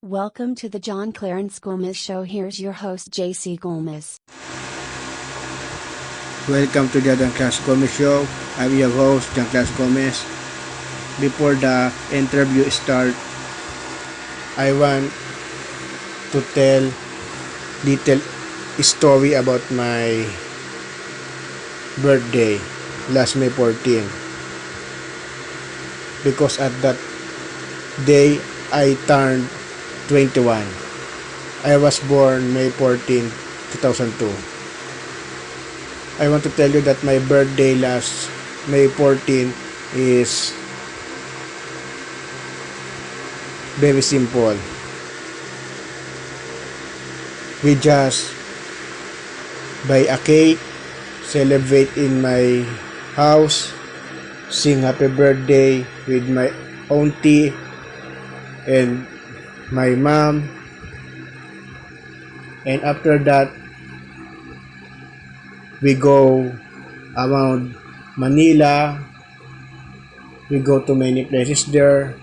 Welcome to the John Clarence Gomez Show. Here's your host, JC Gomez. Welcome to the John Clarence Gomez Show. I'm your host, John Clarence Gomez. Before the interview start, I want to tell little story about my birthday last May 14. Because at that day, I turned 21. I was born May 14, 2002. I want to tell you that my birthday last May 14 is very simple. We just buy a cake, celebrate in my house, sing happy birthday with my auntie and my mom, and after that we go around Manila. We go to many places there,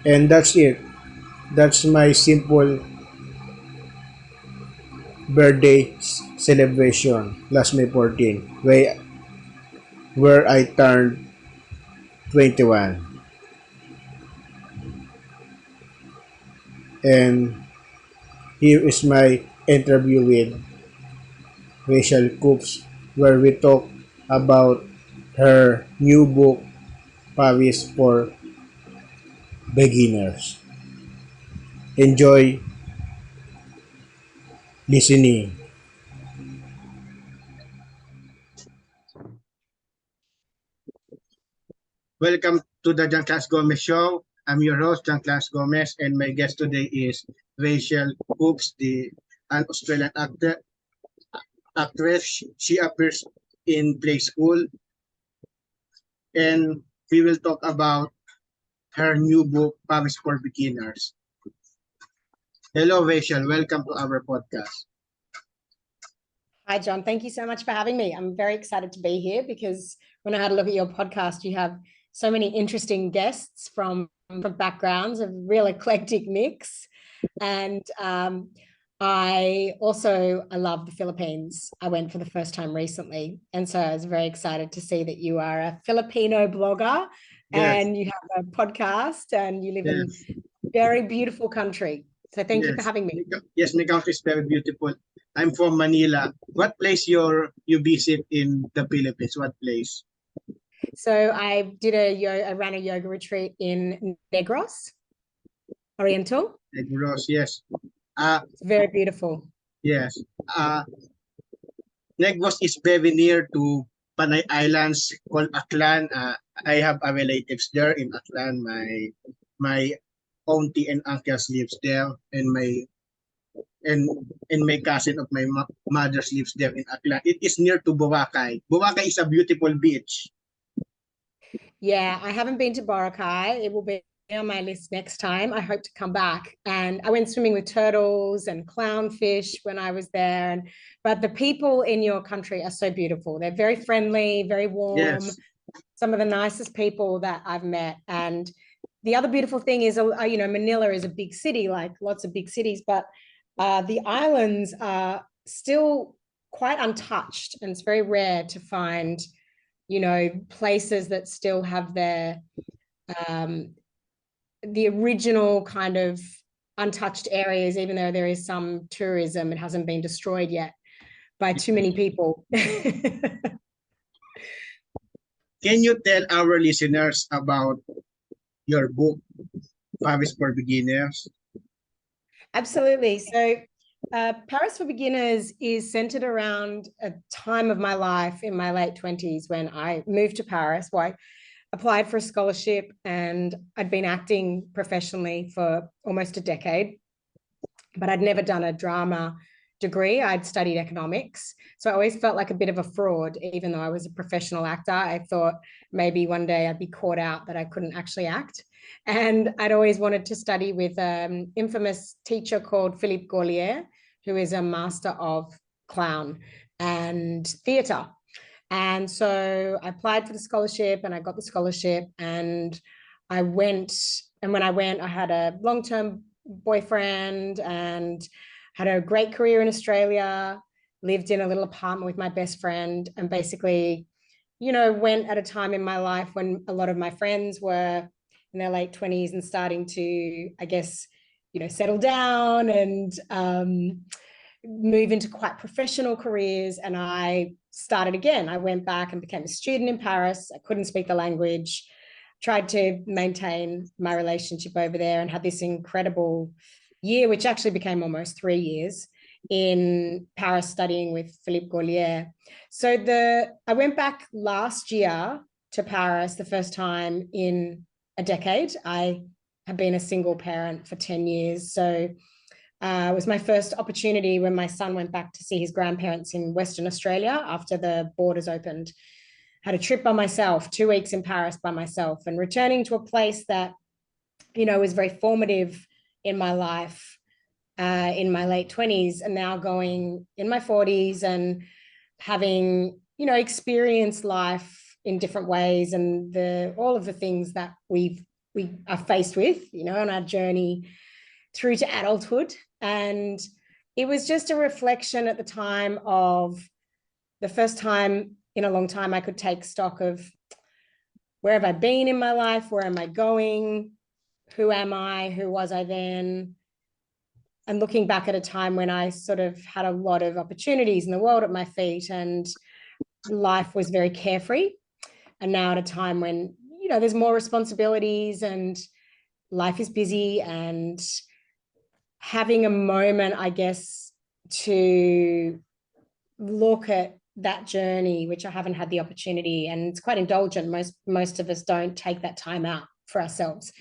and that's it. That's my simple birthday celebration last May 14, where I turned 21. And here is my interview with Rachael Coopes, where we talk about her new book, Paris for Beginners. Enjoy listening. Welcome to the John Clarence Gomez Show. I'm your host, John Clarence Gomez, and my guest today is Rachael Coopes, an Australian actress. She appears in Play School, and we will talk about her new book, Paris for Beginners. Hello, Rachael. Welcome to our podcast. Hi, John. Thank you so much for having me. I'm very excited to be here because when I had a look at your podcast, you have so many interesting guests from backgrounds, a real eclectic mix. And I love the Philippines. I went for the first time recently. And so I was very excited to see that you are a Filipino blogger. Yes. And you have a podcast and you live in a very beautiful country. So thank you for having me. Yes, my country is very beautiful. I'm from Manila. What place you visit in the Philippines? What place? So I ran a yoga retreat in Negros Oriental. Negros, yes. It's very beautiful. Yes. Negros is very near to Panay Islands called Aklan. I have a relatives there in Aklan. My auntie and uncles lives there, and my cousin of my mother's lives there in Aklan. It is near to Boracay. Boracay is a beautiful beach. Yeah, I haven't been to Boracay. It will be on my list next time. I hope to come back. And I went swimming with turtles and clownfish when I was there. But the people in your country are so beautiful. They're very friendly, very warm. Yes. Some of the nicest people that I've met. And the other beautiful thing is, Manila is a big city, like lots of big cities, but the islands are still quite untouched. And it's very rare to find, places that still have their, the original kind of untouched areas, even though there is some tourism, it hasn't been destroyed yet by too many people. Can you tell our listeners about your book, Paris for Beginners? Absolutely. So Paris for Beginners is centered around a time of my life in my late 20s when I moved to Paris. Well, I applied for a scholarship and I'd been acting professionally for almost a decade, but I'd never done a drama degree. I'd studied economics. So I always felt like a bit of a fraud, even though I was a professional actor. I thought maybe one day I'd be caught out that I couldn't actually act. And I'd always wanted to study with an infamous teacher called Philippe Gaulier, who is a master of clown and theatre. And so I applied for the scholarship and I got the scholarship and I went. And when I went, I had a long-term boyfriend and had a great career in Australia, lived in a little apartment with my best friend, and basically, went at a time in my life when a lot of my friends were in their late 20s and starting to, I guess, settle down and move into quite professional careers. And I started again. I went back and became a student in Paris. I couldn't speak the language, tried to maintain my relationship over there, and had this incredible year, which actually became almost 3 years in Paris studying with Philippe Gaulier. So I went back last year to Paris, the first time in a decade. I have been a single parent for 10 years. So it was my first opportunity when my son went back to see his grandparents in Western Australia after the borders opened. Had a trip by myself, 2 weeks in Paris by myself, and returning to a place that, was very formative in my life in my late 20s, and now going in my 40s and having, experienced life in different ways, and all of the things that we are faced with, on our journey through to adulthood. And it was just a reflection at the time of the first time in a long time I could take stock of where have I been in my life? Where am I going? Who am I? Who was I then? And looking back at a time when I sort of had a lot of opportunities in the world at my feet and life was very carefree. And now at a time when, there's more responsibilities and life is busy, and having a moment, I guess, to look at that journey, which I haven't had the opportunity, and it's quite indulgent. Most of us don't take that time out for ourselves.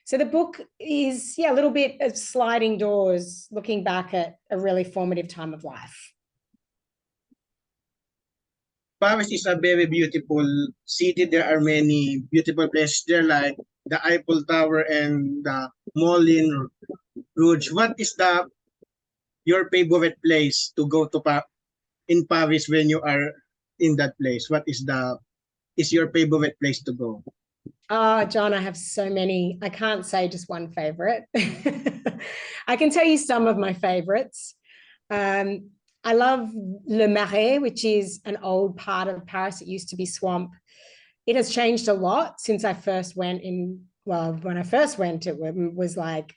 So the book is, a little bit of sliding doors, looking back at a really formative time of life. Paris is a very beautiful city. There are many beautiful places there, like the Eiffel Tower and the Moulin Rouge. What is your favorite place to go to in Paris when you are in that place? What is your favorite place to go? Oh, John, I have so many. I can't say just one favorite. I can tell you some of my favorites. I love Le Marais, which is an old part of Paris. It used to be swamp. It has changed a lot since I first went in. Well, when I first went, it was like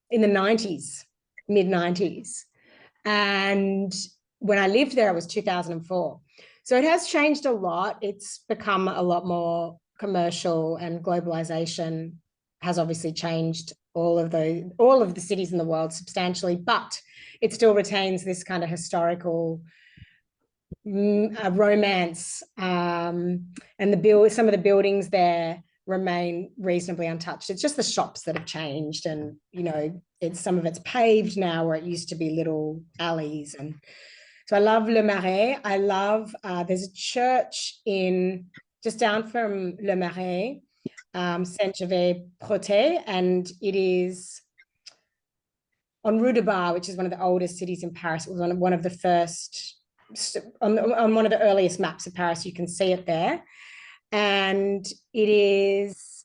in the 90s, mid 90s. And when I lived there, it was 2004. So it has changed a lot. It's become a lot more commercial, and globalization has obviously changed all of the cities in the world substantially, but it still retains this kind of historical romance, and some of the buildings there remain reasonably untouched. It's just the shops that have changed, and some of it's paved now where it used to be little alleys. And so I love Le Marais. I love there's a church just down from Le Marais, Saint-Gervais-Protais, and it is on Rue de Bar, which is one of the oldest cities in Paris. It was on one of the first, on one of the earliest maps of Paris. You can see it there. And it is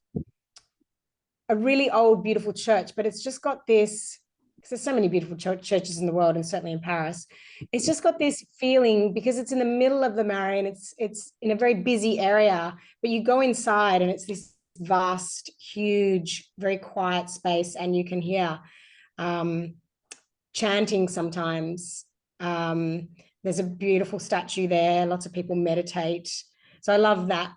a really old, beautiful church, but it's just got this, because there's so many beautiful churches in the world, and certainly in Paris, it's just got this feeling, because it's in the middle of the Marais, and it's in a very busy area, but you go inside and it's this vast, huge, very quiet space, and you can hear chanting sometimes. There's a beautiful statue there. Lots of people meditate. So I love that.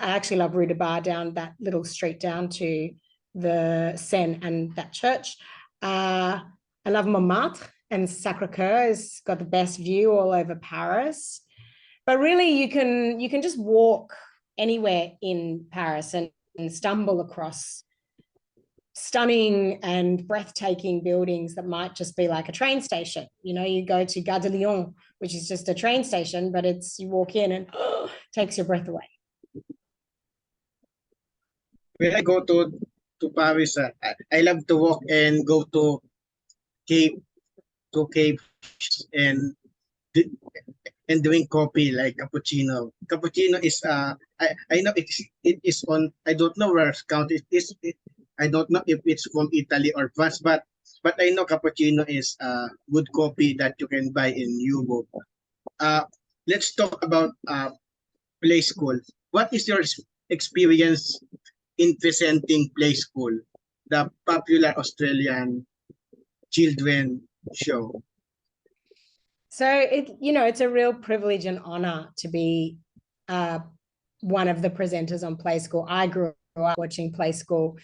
I actually love Rue de Bar, down that little street down to the Seine and that church. I love Montmartre, and Sacré-Cœur has got the best view all over Paris. But really, you can just walk anywhere in Paris and stumble across stunning and breathtaking buildings that might just be like a train station. You go to Gare de Lyon, which is just a train station, but you walk in and takes your breath away. When I go to Paris, I love to walk and go to caves and drink coffee, like cappuccino. Cappuccino is I know it is on, I don't know where country it is. I don't know if it's from Italy or France, but I know cappuccino is good coffee that you can buy in Yugo. Uh, let's talk about play school. What is your experience in presenting play school, the popular Australian children show? So it's a real privilege and honor to be one of the presenters on Play School. I grew up watching Play School.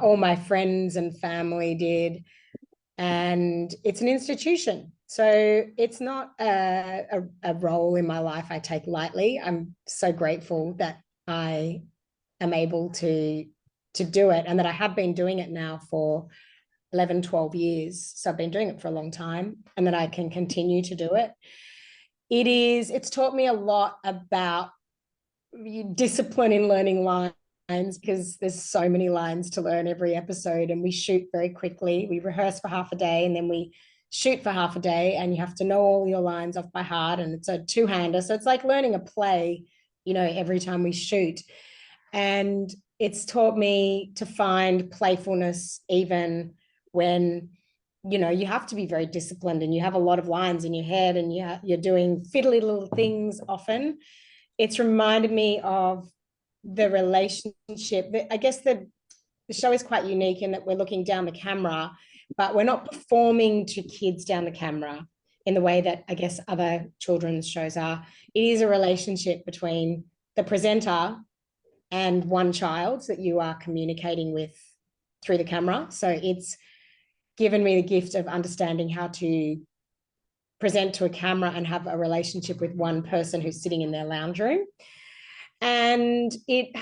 All my friends and family did, and it's an institution. So it's not a role in my life I take lightly. I'm so grateful that I am able to do it, and that I have been doing it now for 11, 12 years. So I've been doing it for a long time, and that I can continue to do it. It's taught me a lot about discipline in learning lines, because there's so many lines to learn every episode, and we shoot very quickly. We rehearse for half a day and then we shoot for half a day, and you have to know all your lines off by heart, and it's a two-hander. So it's like learning a play, every time we shoot. And it's taught me to find playfulness even when you have to be very disciplined and you have a lot of lines in your head and you're doing fiddly little things often. It's reminded me of the relationship. I guess the show is quite unique in that we're looking down the camera, but we're not performing to kids down the camera in the way that I guess other children's shows are. It is a relationship between the presenter and one child that you are communicating with through the camera. So it's given me the gift of understanding how to present to a camera and have a relationship with one person who's sitting in their lounge room. And it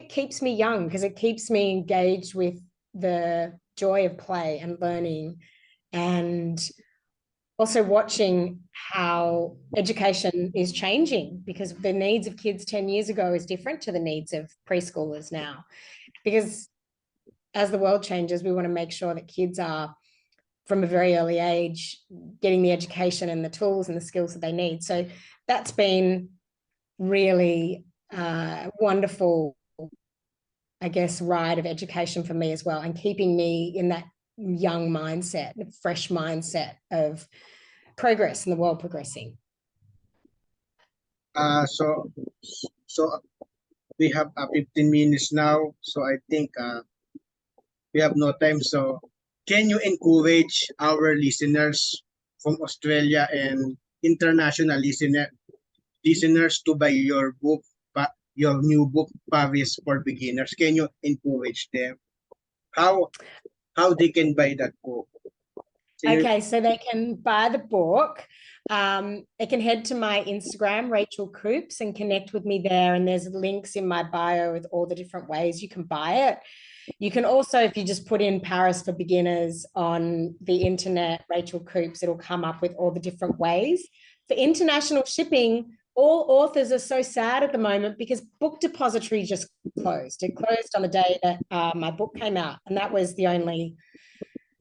keeps me young, because it keeps me engaged with the joy of play and learning, and also watching how education is changing, because the needs of kids 10 years ago is different to the needs of preschoolers now. Because as the world changes, we want to make sure that kids are, from a very early age, getting the education and the tools and the skills that they need. So that's been really wonderful, I guess, ride of education for me as well, and keeping me in that young mindset, fresh mindset of progress and the world progressing. So we have 15 minutes now, so I think we have no time. So can you encourage our listeners from Australia and international listeners to buy your book, your new book, Paris for Beginners? Can you encourage them? How they can buy that book? Okay, so they can buy the book. They can head to my Instagram, Rachael Coopes, and connect with me there. And there's links in my bio with all the different ways you can buy it. You can also, if you just put in Paris for Beginners on the internet, Rachael Coopes, it'll come up with all the different ways. For international shipping, all authors are so sad at the moment because Book Depository just closed. It closed on the day that my book came out, and that was the only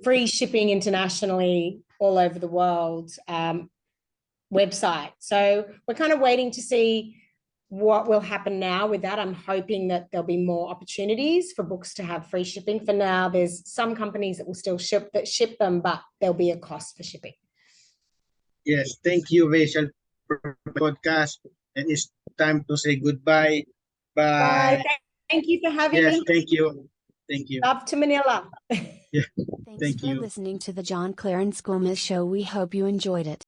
free shipping internationally all over the world website. So we're kind of waiting to see what will happen now with that. I'm hoping that there'll be more opportunities for books to have free shipping. For now, there's some companies that will still ship them, but there'll be a cost for shipping. Yes, thank you, Rachel, for the podcast. And it's time to say goodbye. Bye. Bye. Thank you for having me. Yes, thank you. Thank you. Love to Manila. Yeah, Thanks thank for you. listening to the John Clarence Coopes Show. We hope you enjoyed it.